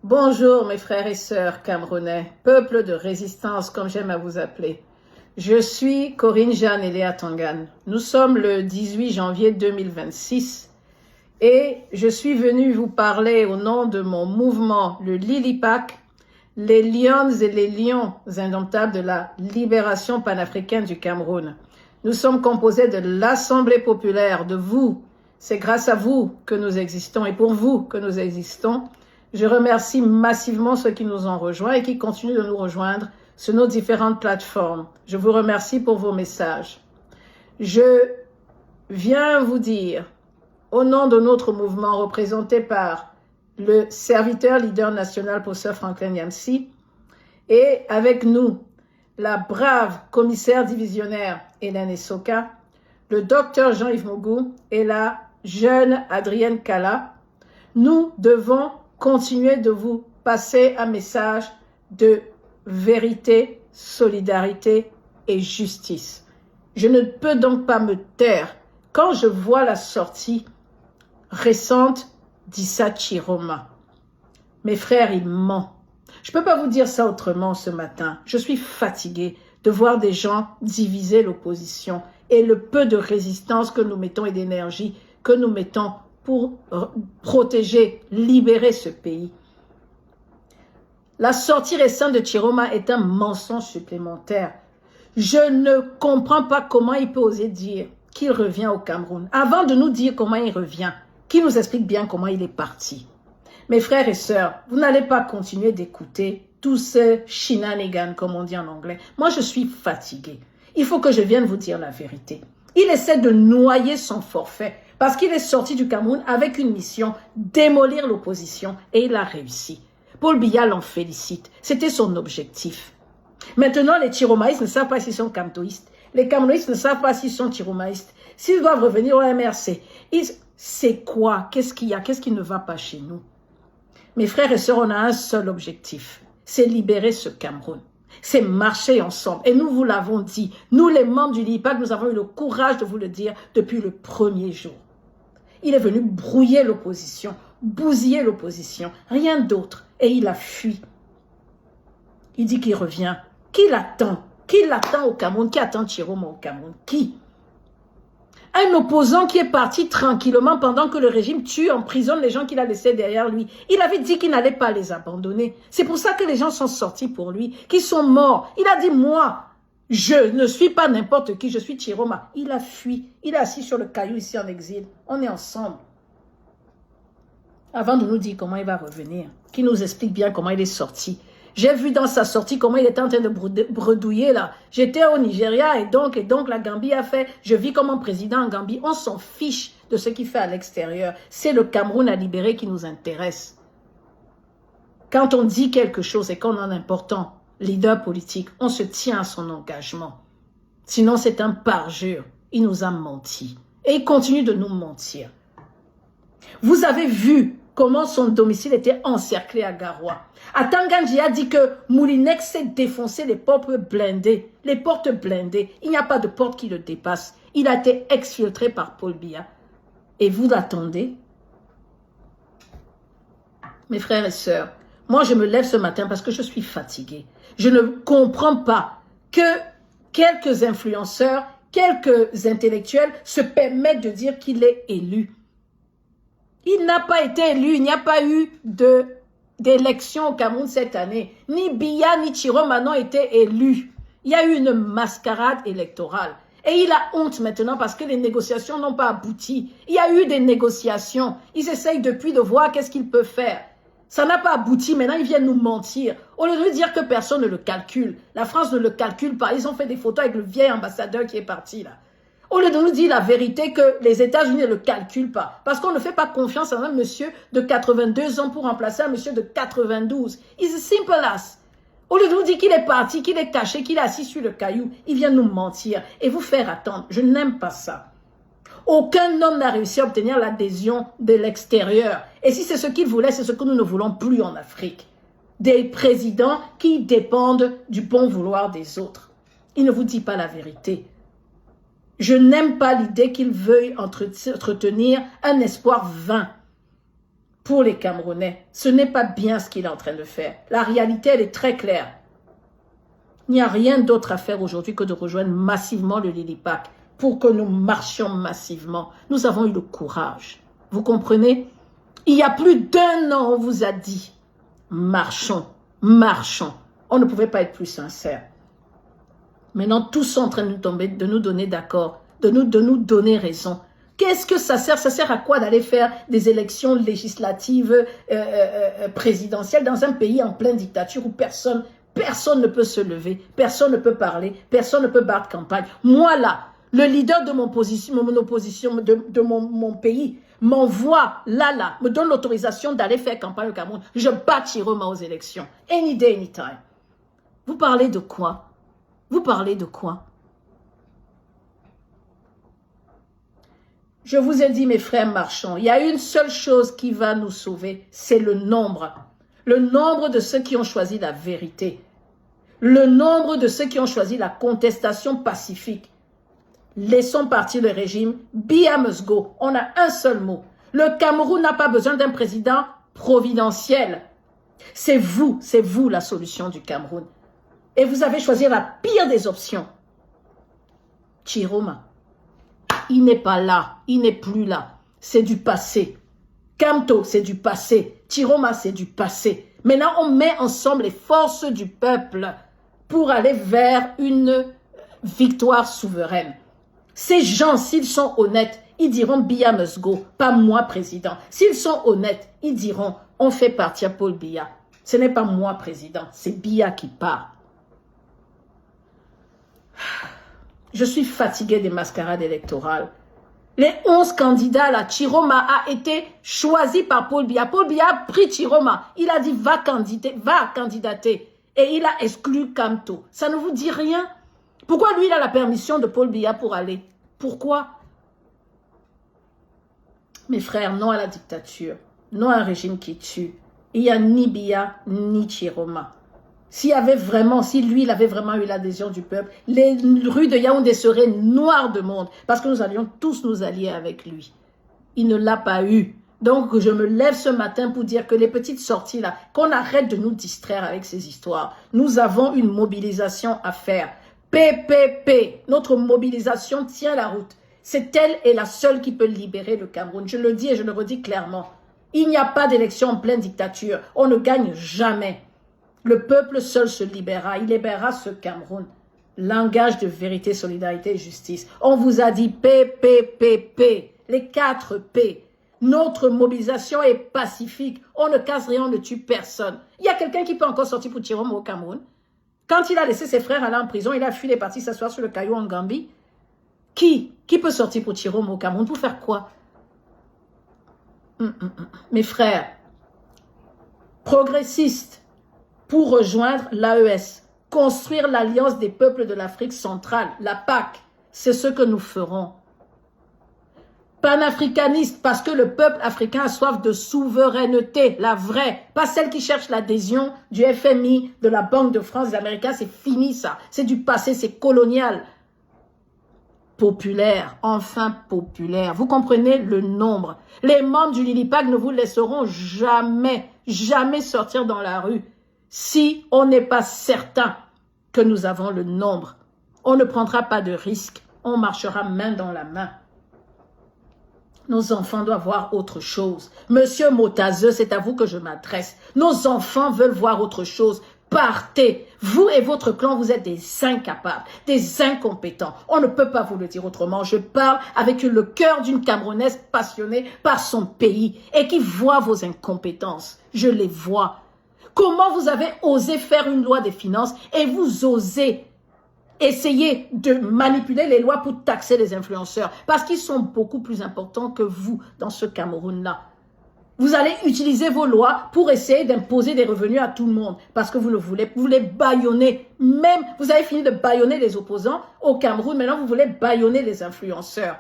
Bonjour mes frères et sœurs camerounais, peuple de résistance comme j'aime à vous appeler. Je suis Corinne Jeanne Eléa Tangan. Nous sommes le 18 janvier 2026 et je suis venue vous parler au nom de mon mouvement, le Lilipac, les lionnes et les lions indomptables de la libération panafricaine du Cameroun. Nous sommes composés de l'Assemblée populaire, de vous. C'est grâce à vous que nous existons et pour vous que nous existons. Je remercie massivement ceux qui nous ont rejoints et qui continuent de nous rejoindre sur nos différentes plateformes. Je vous remercie pour vos messages. Je viens vous dire, au nom de notre mouvement représenté par le serviteur leader national pour Sir Franklin Yamsi, et avec nous, la brave commissaire divisionnaire Hélène Essoka, le docteur Jean-Yves Mogou et la jeune Adrienne Kala, nous devons continuer de vous passer un message de vérité, solidarité et justice. Je ne peux donc pas me taire quand je vois la sortie récente d'Issa Chiroma. Mes frères, il ment. Je ne peux pas vous dire ça autrement ce matin. Je suis fatiguée de voir des gens diviser l'opposition et le peu de résistance que nous mettons et d'énergie que nous mettons pour protéger, libérer ce pays. La sortie récente de Chiroma est un mensonge supplémentaire. Je ne comprends pas comment il peut oser dire qu'il revient au Cameroun. Avant de nous dire comment il revient, qu'il nous explique bien comment il est parti. Mes frères et sœurs, vous n'allez pas continuer d'écouter tous ces shenanigans, comme on dit en anglais. Moi, je suis fatiguée. Il faut que je vienne vous dire la vérité. Il essaie de noyer son forfait parce qu'il est sorti du Cameroun avec une mission, démolir l'opposition, et il a réussi. Paul Biya l'en félicite. C'était son objectif. Maintenant, les Chiromaïstes ne savent pas s'ils sont camtoïstes. Les Camerounais ne savent pas s'ils sont Chiromaïstes. S'ils doivent revenir au MRC, c'est quoi? Qu'est-ce qu'il y a? Qu'est-ce qui ne va pas chez nous? Mes frères et sœurs, on a un seul objectif. C'est libérer ce Cameroun. C'est marcher ensemble. Et nous vous l'avons dit. Nous, les membres du LIPAC, nous avons eu le courage de vous le dire depuis le premier jour. Il est venu brouiller l'opposition, bousiller l'opposition, rien d'autre. Et il a fui. Il dit qu'il revient. Qui l'attend? Qui l'attend au Cameroun? Qui attend Chiroma au Cameroun? Qui? Un opposant qui est parti tranquillement pendant que le régime tue, emprisonne les gens qu'il a laissés derrière lui. Il avait dit qu'il n'allait pas les abandonner. C'est pour ça que les gens sont sortis pour lui, qu'ils sont morts. Il a dit, moi, je ne suis pas n'importe qui, je suis Chiroma. Il a fui. Il est assis sur le caillou ici en exil. On est ensemble. Avant de nous dire comment il va revenir, qu'il nous explique bien comment il est sorti. J'ai vu dans sa sortie comment il était en train de bredouiller là. J'étais au Nigeria et donc la Gambie a fait, je vis comme un président en Gambie. On s'en fiche de ce qu'il fait à l'extérieur. C'est le Cameroun à libérer qui nous intéresse. Quand on dit quelque chose et qu'on a un important leader politique, on se tient à son engagement. Sinon c'est un parjure. Il nous a menti. Et il continue de nous mentir. Vous avez vu comment son domicile était encerclé à Garoua. Atanganji a dit que Moulinex s'est défoncé les portes blindées. Les portes blindées. Il n'y a pas de porte qui le dépasse. Il a été exfiltré par Paul Biya. Et vous l'attendez? Mes frères et sœurs, moi je me lève ce matin parce que je suis fatiguée. Je ne comprends pas que quelques influenceurs, quelques intellectuels se permettent de dire qu'il est élu. Il n'a pas été élu, il n'y a pas eu d'élection au Cameroun cette année. Ni Biya ni Chiroma n'ont été élus. Il y a eu une mascarade électorale. Et il a honte maintenant parce que les négociations n'ont pas abouti. Il y a eu des négociations. Ils essayent depuis de voir qu'est-ce qu'ils peuvent faire. Ça n'a pas abouti, maintenant ils viennent nous mentir. Au lieu de dire que personne ne le calcule. La France ne le calcule pas. Ils ont fait des photos avec le vieil ambassadeur qui est parti là. Au lieu de nous dire la vérité que les États-Unis ne le calculent pas. Parce qu'on ne fait pas confiance à un monsieur de 82 ans pour remplacer un monsieur de 92. It's as simple as. Au lieu de nous dire qu'il est parti, qu'il est caché, qu'il est assis sur le caillou, il vient nous mentir et vous faire attendre. Je n'aime pas ça. Aucun homme n'a réussi à obtenir l'adhésion de l'extérieur. Et si c'est ce qu'il voulait, c'est ce que nous ne voulons plus en Afrique. Des présidents qui dépendent du bon vouloir des autres. Il ne vous dit pas la vérité. Je n'aime pas l'idée qu'il veuille entretenir un espoir vain. pour les Camerounais. Ce n'est pas bien ce qu'il est en train de faire. La réalité, elle est très claire. Il n'y a rien d'autre à faire aujourd'hui que de rejoindre massivement le Lilipac pour que nous marchions massivement. Nous avons eu le courage. Vous comprenez? Il y a plus d'1 an, on vous a dit, marchons, marchons. On ne pouvait pas être plus sincère. Maintenant, tous sont en train de nous donner d'accord, de nous donner raison. Qu'est-ce que ça sert? Ça sert à quoi d'aller faire des élections législatives présidentielles dans un pays en pleine dictature où personne ne peut se lever, personne ne peut parler, personne ne peut battre campagne. Moi là, le leader de mon pays m'envoie là, me donne l'autorisation d'aller faire campagne au Cameroun. Je bats Chiroma aux élections. Any day, anytime. Vous parlez de quoi? Vous parlez de quoi? Je vous ai dit, mes frères marchands, il y a une seule chose qui va nous sauver, c'est le nombre. Le nombre de ceux qui ont choisi la vérité. Le nombre de ceux qui ont choisi la contestation pacifique. Laissons partir le régime. Biya must go. On a un seul mot. Le Cameroun n'a pas besoin d'un président providentiel. C'est vous la solution du Cameroun. Et vous avez choisi la pire des options. Chiroma. Il n'est pas là, il n'est plus là. C'est du passé. Kamto, c'est du passé. Chiroma, c'est du passé. Maintenant, on met ensemble les forces du peuple pour aller vers une victoire souveraine. Ces gens, s'ils sont honnêtes, ils diront Biya must go, pas moi président. S'ils sont honnêtes, ils diront on fait partir Paul Biya. Ce n'est pas moi président, c'est Biya qui part. Je suis fatiguée des mascarades électorales. Les 11 candidats, là, Chiroma a été choisi par Paul Biya. Paul Biya a pris Chiroma. Il a dit va candidater. Et il a exclu Kamto. Ça ne vous dit rien? Pourquoi lui, il a la permission de Paul Biya pour aller? Pourquoi? Mes frères, non à la dictature. Non à un régime qui tue. Il n'y a ni Biya, ni Chiroma. Si lui, il avait vraiment eu l'adhésion du peuple, les rues de Yaoundé seraient noires de monde parce que nous allions tous nous allier avec lui. Il ne l'a pas eu. Donc, je me lève ce matin pour dire que les petites sorties là, qu'on arrête de nous distraire avec ces histoires. Nous avons une mobilisation à faire. PPP, notre mobilisation tient la route. C'est elle et la seule qui peut libérer le Cameroun. Je le dis et je le redis clairement. Il n'y a pas d'élection en pleine dictature. On ne gagne jamais. Le peuple seul se libérera. Il libérera ce Cameroun. Langage de vérité, solidarité et justice. On vous a dit PPPP. Les 4 P. Notre mobilisation est pacifique. On ne casse rien, on ne tue personne. Il y a quelqu'un qui peut encore sortir pour Chiroma au Cameroun. Quand il a laissé ses frères aller en prison, il a fui, il est parti s'asseoir sur le caillou en Gambie. Qui peut sortir pour Chiroma au Cameroun? Pour faire quoi? Mes frères, progressistes, pour rejoindre l'AES, construire l'Alliance des peuples de l'Afrique centrale, la PAC, c'est ce que nous ferons. Panafricaniste, parce que le peuple africain a soif de souveraineté, la vraie, pas celle qui cherche l'adhésion du FMI, de la Banque de France, des Américains, c'est fini ça, c'est du passé, c'est colonial. Populaire, enfin populaire. Vous comprenez le nombre. Les membres du Lilipac ne vous laisseront jamais sortir dans la rue si on n'est pas certain que nous avons le nombre. On ne prendra pas de risque, on marchera main dans la main. Nos enfants doivent voir autre chose. Monsieur Motazeux, c'est à vous que je m'adresse. Nos enfants veulent voir autre chose. Partez. Vous et votre clan, vous êtes des incapables, des incompétents. On ne peut pas vous le dire autrement. Je parle avec le cœur d'une Camerounaise passionnée par son pays et qui voit vos incompétences. Je les vois. Comment vous avez osé faire une loi des finances et vous osez essayer de manipuler les lois pour taxer les influenceurs parce qu'ils sont beaucoup plus importants que vous dans ce Cameroun-là. Vous allez utiliser vos lois pour essayer d'imposer des revenus à tout le monde parce que vous voulez bâillonner. Même, vous avez fini de bâillonner les opposants au Cameroun, maintenant vous voulez bâillonner les influenceurs.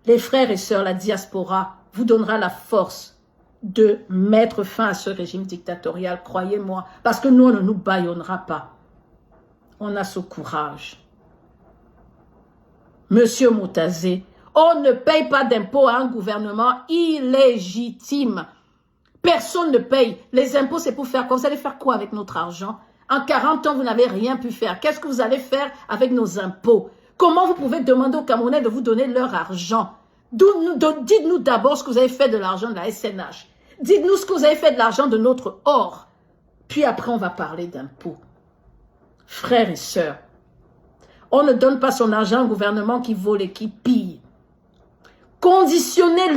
Les frères et sœurs, la diaspora vous donnera la force de mettre fin à ce régime dictatorial, croyez-moi, parce que nous, on ne nous bâillonnera pas. On a ce courage. Monsieur Moutazé, on ne paye pas d'impôts à un gouvernement illégitime. Personne ne paye. Les impôts, c'est pour faire quoi? Vous allez faire quoi avec notre argent? En 40 ans, vous n'avez rien pu faire. Qu'est-ce que vous allez faire avec nos impôts? Comment vous pouvez demander aux Camerounais de vous donner leur argent? Dites-nous d'abord ce que vous avez fait de l'argent de la SNH. Dites-nous ce que vous avez fait de l'argent de notre or. Puis après, on va parler d'impôts. Frères et sœurs, on ne donne pas son argent au gouvernement qui vole et qui pille. Conditionnez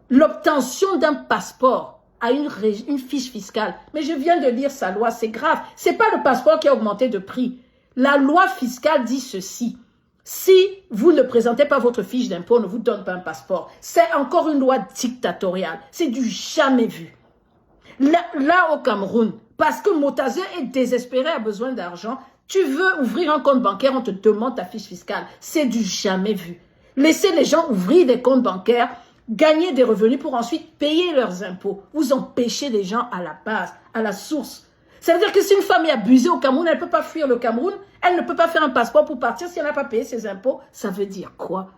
l'obtention d'un passeport à une fiche fiscale. Mais je viens de lire sa loi, c'est grave. Ce n'est pas le passeport qui a augmenté de prix. La loi fiscale dit ceci. Si vous ne présentez pas votre fiche d'impôt, on ne vous donne pas un passeport. C'est encore une loi dictatoriale. C'est du jamais vu. Là au Cameroun, parce que Motazé est désespéré, a besoin d'argent, tu veux ouvrir un compte bancaire, on te demande ta fiche fiscale. C'est du jamais vu. Laissez les gens ouvrir des comptes bancaires, gagner des revenus pour ensuite payer leurs impôts. Vous empêchez les gens à la base, à la source. Ça veut dire que si une femme est abusée au Cameroun, elle ne peut pas fuir le Cameroun, elle ne peut pas faire un passeport pour partir si elle n'a pas payé ses impôts. Ça veut dire quoi?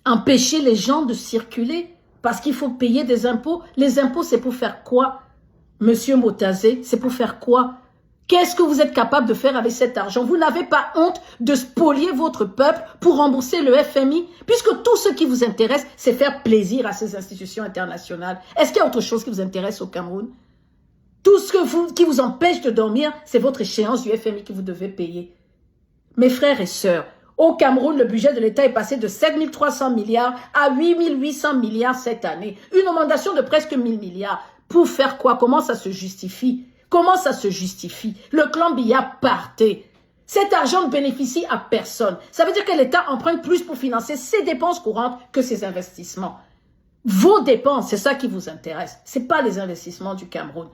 Empêcher les gens de circuler parce qu'il faut payer des impôts. Les impôts, c'est pour faire quoi? Monsieur Motazé, c'est pour faire quoi? Qu'est-ce que vous êtes capable de faire avec cet argent? Vous n'avez pas honte de spolier votre peuple pour rembourser le FMI? Puisque tout ce qui vous intéresse, c'est faire plaisir à ces institutions internationales. Est-ce qu'il y a autre chose qui vous intéresse au Cameroun? Tout ce qui vous empêche de dormir, c'est votre échéance du FMI que vous devez payer. Mes frères et sœurs, au Cameroun, le budget de l'État est passé de 7 300 milliards à 8 800 milliards cette année. Une augmentation de presque 1 000 milliards. Pour faire quoi? Comment ça se justifie? Comment ça se justifie? Le clan Biya partait. Cet argent ne bénéficie à personne. Ça veut dire que l'État emprunte plus pour financer ses dépenses courantes que ses investissements. Vos dépenses, c'est ça qui vous intéresse. Ce n'est pas les investissements du Cameroun.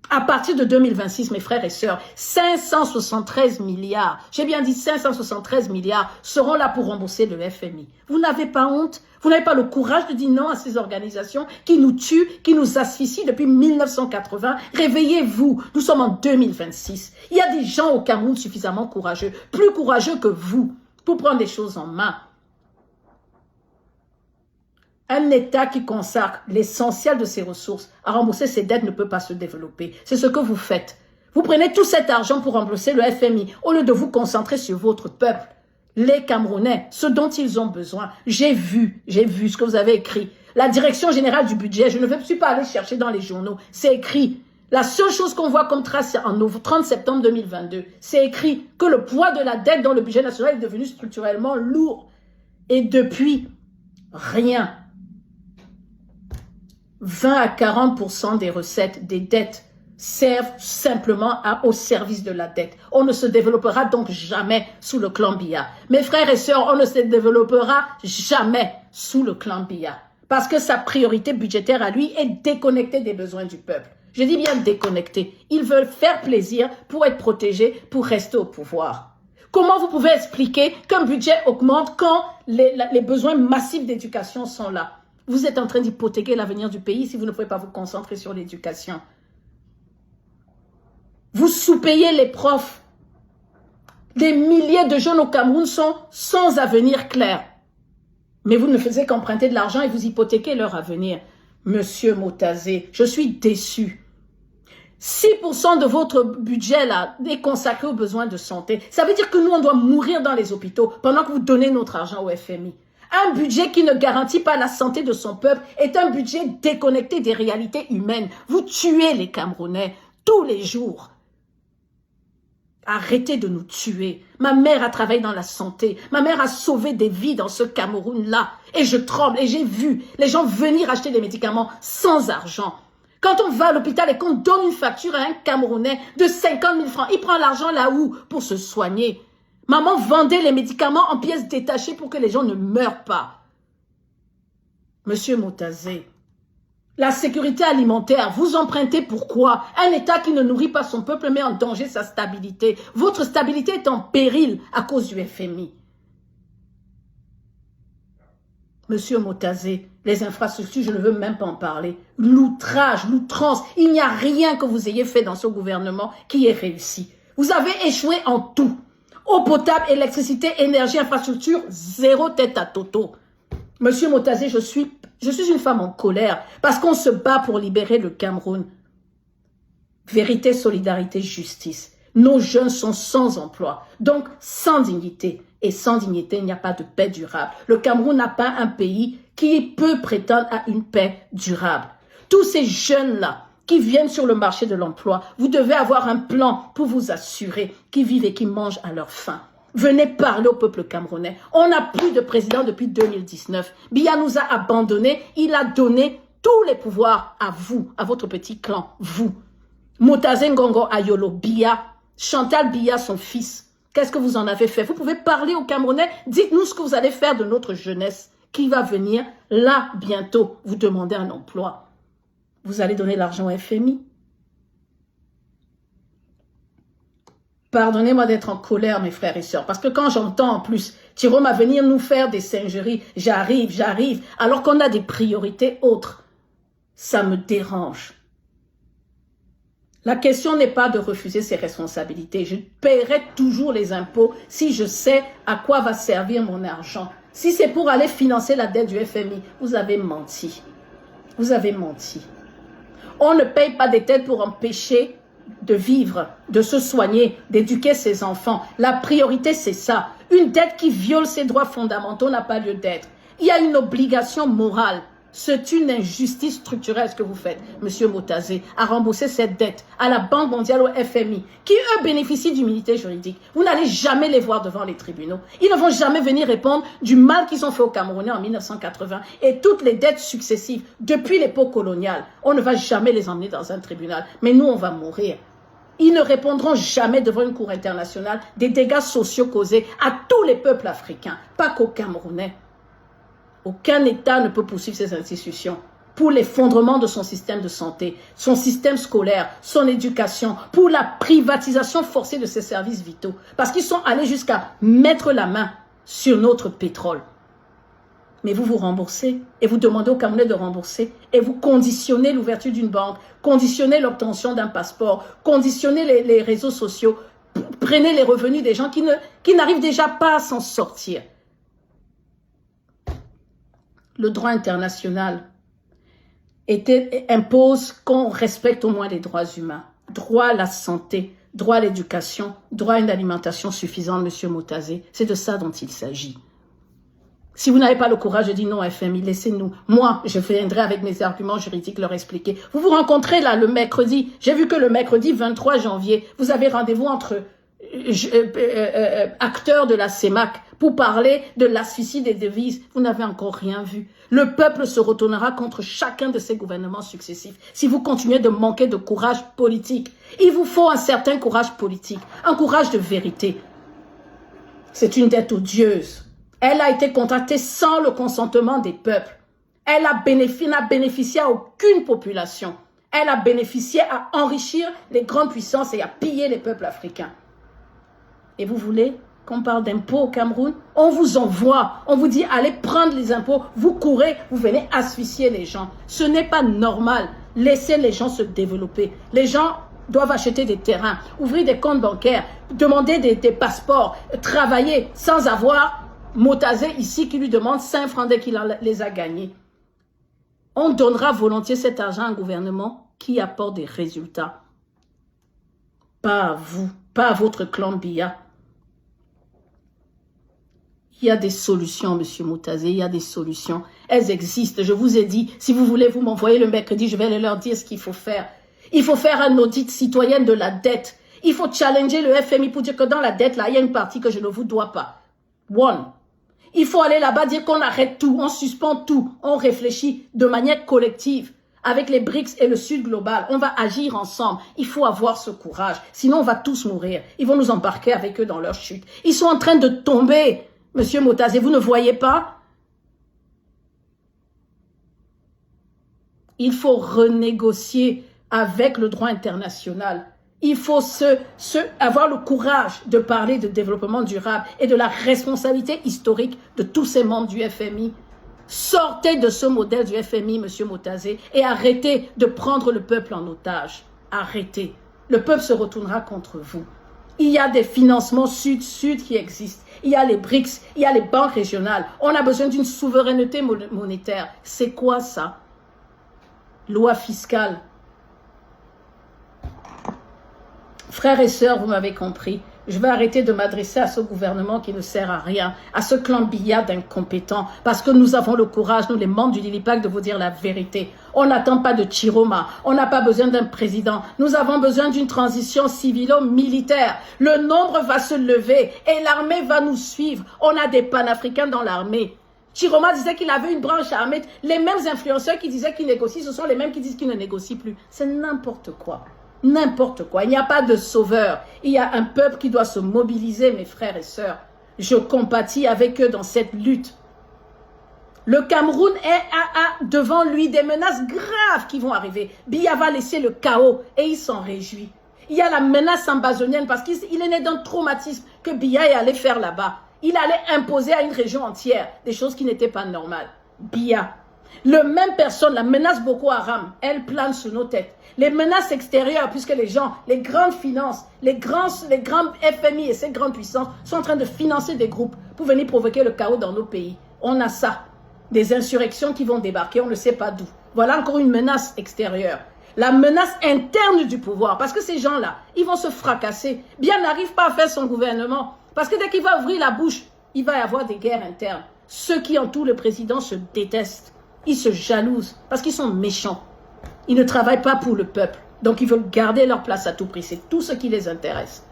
À partir de 2026, mes frères et sœurs, 573 milliards, j'ai bien dit 573 milliards, seront là pour rembourser le FMI. Vous n'avez pas honte? Vous n'avez pas le courage de dire non à ces organisations qui nous tuent, qui nous asphyxient depuis 1980? Réveillez-vous, nous sommes en 2026. Il y a des gens au Cameroun suffisamment courageux, plus courageux que vous, pour prendre les choses en main. Un État qui consacre l'essentiel de ses ressources à rembourser ses dettes ne peut pas se développer. C'est ce que vous faites. Vous prenez tout cet argent pour rembourser le FMI au lieu de vous concentrer sur votre peuple, les Camerounais, ce dont ils ont besoin. J'ai vu ce que vous avez écrit. La direction générale du budget, je ne suis pas aller chercher dans les journaux, c'est écrit. La seule chose qu'on voit comme trace en 30 septembre 2022, c'est écrit que le poids de la dette dans le budget national est devenu structurellement lourd. Et depuis, rien. 20 à 40% des recettes des dettes servent simplement au service de la dette. On ne se développera donc jamais sous le clan Biya. Mes frères et sœurs, on ne se développera jamais sous le clan Biya. Parce que sa priorité budgétaire à lui est déconnectée des besoins du peuple. Je dis bien déconnecté. Ils veulent faire plaisir pour être protégés, pour rester au pouvoir. Comment vous pouvez expliquer qu'un budget augmente quand les besoins massifs d'éducation sont là? Vous êtes en train d'hypothéquer l'avenir du pays si vous ne pouvez pas vous concentrer sur l'éducation. Vous sous-payez les profs. Des milliers de jeunes au Cameroun sont sans avenir clair. Mais vous ne faisiez qu'emprunter de l'argent et vous hypothéquez leur avenir. Monsieur Motazé, je suis déçu. 6% de votre budget là est consacré aux besoins de santé. Ça veut dire que nous, on doit mourir dans les hôpitaux pendant que vous donnez notre argent au FMI. Un budget qui ne garantit pas la santé de son peuple est un budget déconnecté des réalités humaines. Vous tuez les Camerounais tous les jours. Arrêtez de nous tuer. Ma mère a travaillé dans la santé. Ma mère a sauvé des vies dans ce Cameroun-là. Et je tremble et j'ai vu les gens venir acheter des médicaments sans argent. Quand on va à l'hôpital et qu'on donne une facture à un Camerounais de 50 000 francs, il prend l'argent là où pour se soigner. Maman vendait les médicaments en pièces détachées pour que les gens ne meurent pas. Monsieur Motazé, la sécurité alimentaire, vous empruntez pourquoi? Un État qui ne nourrit pas son peuple met en danger sa stabilité. Votre stabilité est en péril à cause du FMI. Monsieur Motazé, les infrastructures, je ne veux même pas en parler. L'outrage, l'outrance, il n'y a rien que vous ayez fait dans ce gouvernement qui ait réussi. Vous avez échoué en tout. Eau potable, électricité, énergie, infrastructure, zéro tête à toto. Monsieur Motazé, je suis Je suis une femme en colère parce qu'on se bat pour libérer le Cameroun. Vérité, solidarité, justice. Nos jeunes sont sans emploi, donc sans dignité. Et sans dignité, il n'y a pas de paix durable. Le Cameroun n'a pas un pays qui peut prétendre à une paix durable. Tous ces jeunes-là qui viennent sur le marché de l'emploi, vous devez avoir un plan pour vous assurer qu'ils vivent et qu'ils mangent à leur faim. Venez parler au peuple camerounais. On n'a plus de président depuis 2019. Biya nous a abandonnés. Il a donné tous les pouvoirs à vous, à votre petit clan, vous. Motaze Ngongo Ayolo, Biya, Chantal Biya, son fils. Qu'est-ce que vous en avez fait? Vous pouvez parler aux Camerounais. Dites-nous ce que vous allez faire de notre jeunesse qui va venir là bientôt vous demander un emploi. Vous allez donner l'argent au FMI. Pardonnez-moi d'être en colère, mes frères et sœurs, parce que quand j'entends en plus Tiroma venir nous faire des singeries, j'arrive, alors qu'on a des priorités autres, ça me dérange. La question n'est pas de refuser ses responsabilités. Je paierai toujours les impôts si je sais à quoi va servir mon argent. Si c'est pour aller financer la dette du FMI, vous avez menti. Vous avez menti. On ne paye pas des dettes pour empêcher de vivre, de se soigner, d'éduquer ses enfants. La priorité, c'est ça. Une dette qui viole ses droits fondamentaux n'a pas lieu d'être. Il y a une obligation morale. C'est une injustice structurelle ce que vous faites, Monsieur Motaze, à rembourser cette dette à la Banque mondiale, au FMI, qui eux bénéficient d'immunité juridique. Vous n'allez jamais les voir devant les tribunaux. Ils ne vont jamais venir répondre du mal qu'ils ont fait aux Camerounais en 1980 et toutes les dettes successives depuis l'époque coloniale. On ne va jamais les emmener dans un tribunal, mais nous on va mourir. Ils ne répondront jamais devant une cour internationale des dégâts sociaux causés à tous les peuples africains, pas qu'aux Camerounais. Aucun État ne peut poursuivre ces institutions pour l'effondrement de son système de santé, son système scolaire, son éducation, pour la privatisation forcée de ses services vitaux. Parce qu'ils sont allés jusqu'à mettre la main sur notre pétrole. Mais vous vous remboursez et vous demandez aux Camerounais de rembourser et vous conditionnez l'ouverture d'une banque, conditionnez l'obtention d'un passeport, conditionnez les réseaux sociaux, prenez les revenus des gens qui n'arrivent déjà pas à s'en sortir. Le droit international impose qu'on respecte au moins les droits humains. Droit à la santé, droit à l'éducation, droit à une alimentation suffisante, Monsieur Motaze. C'est de ça dont il s'agit. Si vous n'avez pas le courage de dire non FMI, laissez-nous. Moi, je viendrai avec mes arguments juridiques leur expliquer. Vous vous rencontrez là le mercredi. J'ai vu que le mercredi 23 janvier, vous avez rendez-vous entre acteurs de la CEMAC pour parler de l'asphyxie des devises. Vous n'avez encore rien vu. Le peuple se retournera contre chacun de ces gouvernements successifs si vous continuez de manquer de courage politique. Il vous faut un certain courage politique, un courage de vérité. C'est une dette odieuse. Elle a été contractée sans le consentement des peuples. Elle n'a bénéficié à aucune population. Elle a bénéficié à enrichir les grandes puissances et à piller les peuples africains. Et vous voulez qu'on parle d'impôts au Cameroun? On vous envoie, on vous dit allez prendre les impôts, vous courez, vous venez asphyxier les gens. Ce n'est pas normal. Laissez les gens se développer. Les gens doivent acheter des terrains, ouvrir des comptes bancaires, demander des passeports, travailler sans avoir Motaze ici qui lui demande 5 francs dès qu'il les a gagnés. On donnera volontiers cet argent à un gouvernement qui apporte des résultats. Pas à vous, pas à votre clan Biya. Il y a des solutions, Monsieur Motaze, il y a des solutions. Elles existent. Je vous ai dit, si vous voulez, vous m'envoyez le mercredi, je vais leur dire ce qu'il faut faire. Il faut faire un audit citoyen de la dette. Il faut challenger le FMI pour dire que dans la dette, là, il y a une partie que je ne vous dois pas. One. Il faut aller là-bas dire qu'on arrête tout, on suspend tout, on réfléchit de manière collective. Avec les BRICS et le Sud global, on va agir ensemble. Il faut avoir ce courage, sinon on va tous mourir. Ils vont nous embarquer avec eux dans leur chute. Ils sont en train de tomber, Monsieur Motaze, vous ne voyez pas? Il faut renégocier avec le droit international. Il faut avoir le courage de parler de développement durable et de la responsabilité historique de tous ces membres du FMI. Sortez de ce modèle du FMI, Monsieur Motaze, et arrêtez de prendre le peuple en otage. Arrêtez. Le peuple se retournera contre vous. Il y a des financements sud-sud qui existent. Il y a les BRICS, il y a les banques régionales. On a besoin d'une souveraineté monétaire. C'est quoi ça? Loi fiscale. Frères et sœurs, vous m'avez compris. Je vais arrêter de m'adresser à ce gouvernement qui ne sert à rien, à ce clan billard d'incompétents, parce que nous avons le courage, nous les membres du Lilipac, de vous dire la vérité. On n'attend pas de Chiroma, on n'a pas besoin d'un président. Nous avons besoin d'une transition civilo-militaire. Le nombre va se lever et l'armée va nous suivre. On a des panafricains dans l'armée. Chiroma disait qu'il avait une branche armée. Les mêmes influenceurs qui disaient qu'ils négocient, ce sont les mêmes qui disent qu'ils ne négocient plus. C'est n'importe quoi. N'importe quoi. Il n'y a pas de sauveur. Il y a un peuple qui doit se mobiliser, mes frères et sœurs. Je compatis avec eux dans cette lutte. Le Cameroun a devant lui des menaces graves qui vont arriver. Biya va laisser le chaos et il s'en réjouit. Il y a la menace ambazonienne parce qu'il est né d'un traumatisme que Biya est allé faire là-bas. Il allait imposer à une région entière des choses qui n'étaient pas normales. Biya. Le même personne, la menace Boko Haram, elle plane sur nos têtes. Les menaces extérieures, puisque les gens, les grandes finances, les grands FMI et ces grandes puissances sont en train de financer des groupes pour venir provoquer le chaos dans nos pays. On a ça. Des insurrections qui vont débarquer, on ne sait pas d'où. Voilà encore une menace extérieure. La menace interne du pouvoir, parce que ces gens-là, ils vont se fracasser. Bien n'arrive pas à faire son gouvernement. Parce que dès qu'il va ouvrir la bouche, il va y avoir des guerres internes. Ceux qui entourent le président se détestent. Ils se jalousent parce qu'ils sont méchants. Ils ne travaillent pas pour le peuple. Donc ils veulent garder leur place à tout prix. C'est tout ce qui les intéresse.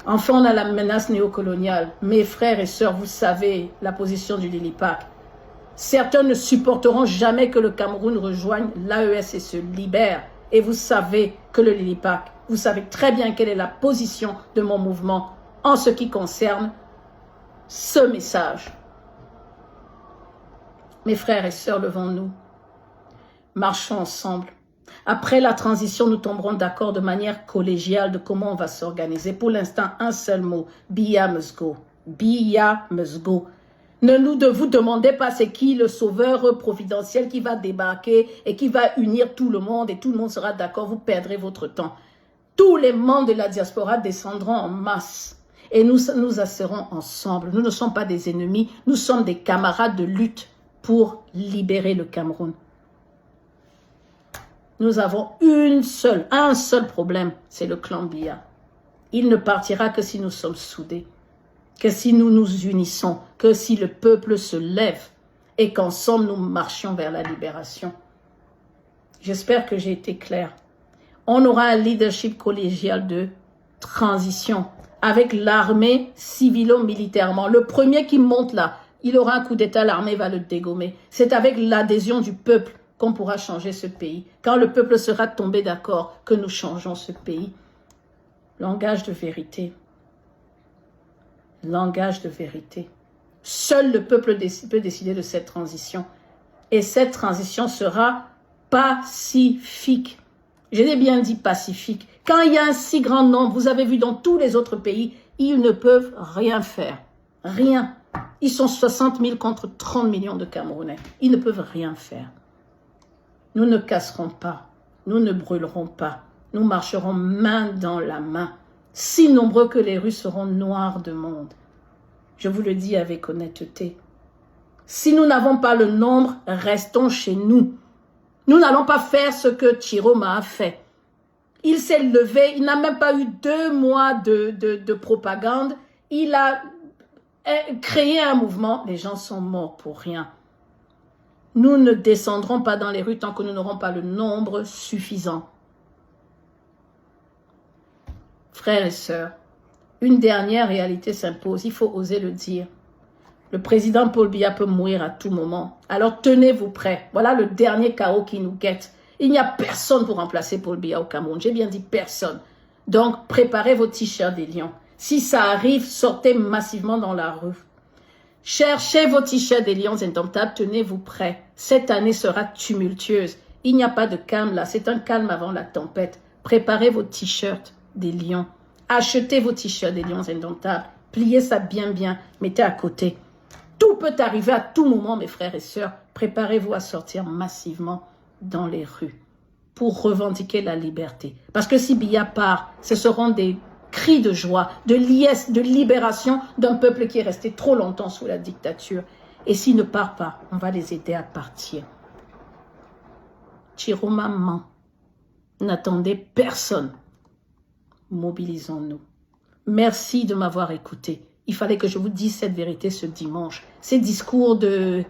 Enfin, on a la menace néocoloniale. Mes frères et sœurs, vous savez la position du Lilipac. Certains ne supporteront jamais que le Cameroun rejoigne l'AES et se libère. Et vous savez que le Lilipac, vous savez très bien quelle est la position de mon mouvement en ce qui concerne ce message. Mes frères et sœurs, levons-nous. Marchons ensemble. Après la transition, nous tomberons d'accord de manière collégiale de comment on va s'organiser. Pour l'instant, un seul mot. Biya must go. Biya must go. Ne vous demandez pas c'est qui le sauveur providentiel qui va débarquer et qui va unir tout le monde et tout le monde sera d'accord. Vous perdrez votre temps. Tous les membres de la diaspora descendront en masse et nous asserons ensemble. Nous ne sommes pas des ennemis, nous sommes des camarades de lutte pour libérer le Cameroun. Nous avons un seul problème, c'est le clan Biya. Il ne partira que si nous sommes soudés, que si nous nous unissons, que si le peuple se lève et qu'ensemble nous marchions vers la libération. J'espère que j'ai été clair. On aura un leadership collégial de transition avec l'armée civilo-militairement. Le premier qui monte là, il aura un coup d'État, l'armée va le dégommer. C'est avec l'adhésion du peuple qu'on pourra changer ce pays. Quand le peuple sera tombé d'accord que nous changeons ce pays. Langage de vérité. Langage de vérité. Seul le peuple peut décider de cette transition. Et cette transition sera pacifique. Je l'ai bien dit pacifique. Quand il y a un si grand nombre, vous avez vu dans tous les autres pays, ils ne peuvent rien faire. Rien. Ils sont 60 000 contre 30 millions de Camerounais. Ils ne peuvent rien faire. Nous ne casserons pas. Nous ne brûlerons pas. Nous marcherons main dans la main. Si nombreux que les rues seront noires de monde. Je vous le dis avec honnêteté. Si nous n'avons pas le nombre, restons chez nous. Nous n'allons pas faire ce que Chiroma a fait. Il s'est levé, il n'a même pas eu 2 mois de propagande. Il a créé un mouvement. Les gens sont morts pour rien. Nous ne descendrons pas dans les rues tant que nous n'aurons pas le nombre suffisant. Frères et sœurs, une dernière réalité s'impose, il faut oser le dire. Le président Paul Biya peut mourir à tout moment. Alors tenez-vous prêts. Voilà le dernier chaos qui nous guette. Il n'y a personne pour remplacer Paul Biya au Cameroun. J'ai bien dit personne. Donc préparez vos t-shirts des lions. Si ça arrive, sortez massivement dans la rue. Cherchez vos t-shirts des lions indomptables, tenez-vous prêts. Cette année sera tumultueuse. Il n'y a pas de calme là, c'est un calme avant la tempête. Préparez vos t-shirts des lions. Achetez vos t-shirts des lions indomptables. Pliez ça bien, mettez à côté. Tout peut arriver à tout moment, mes frères et sœurs. Préparez-vous à sortir massivement dans les rues pour revendiquer la liberté. Parce que si Biya part, ce seront des cris de joie, de liesse, de libération d'un peuple qui est resté trop longtemps sous la dictature. Et s'il ne part pas, on va les aider à partir. Chiroma ment. N'attendez personne. Mobilisons-nous. Merci de m'avoir écouté. Il fallait que je vous dise cette vérité ce dimanche. Ces discours de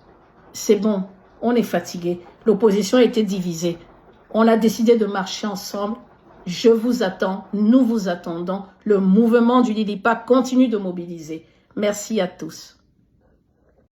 « c'est bon, on est fatigué, l'opposition a été divisée, on a décidé de marcher ensemble, je vous attends, nous vous attendons, le mouvement du Lilipa continue de mobiliser. » Merci à tous.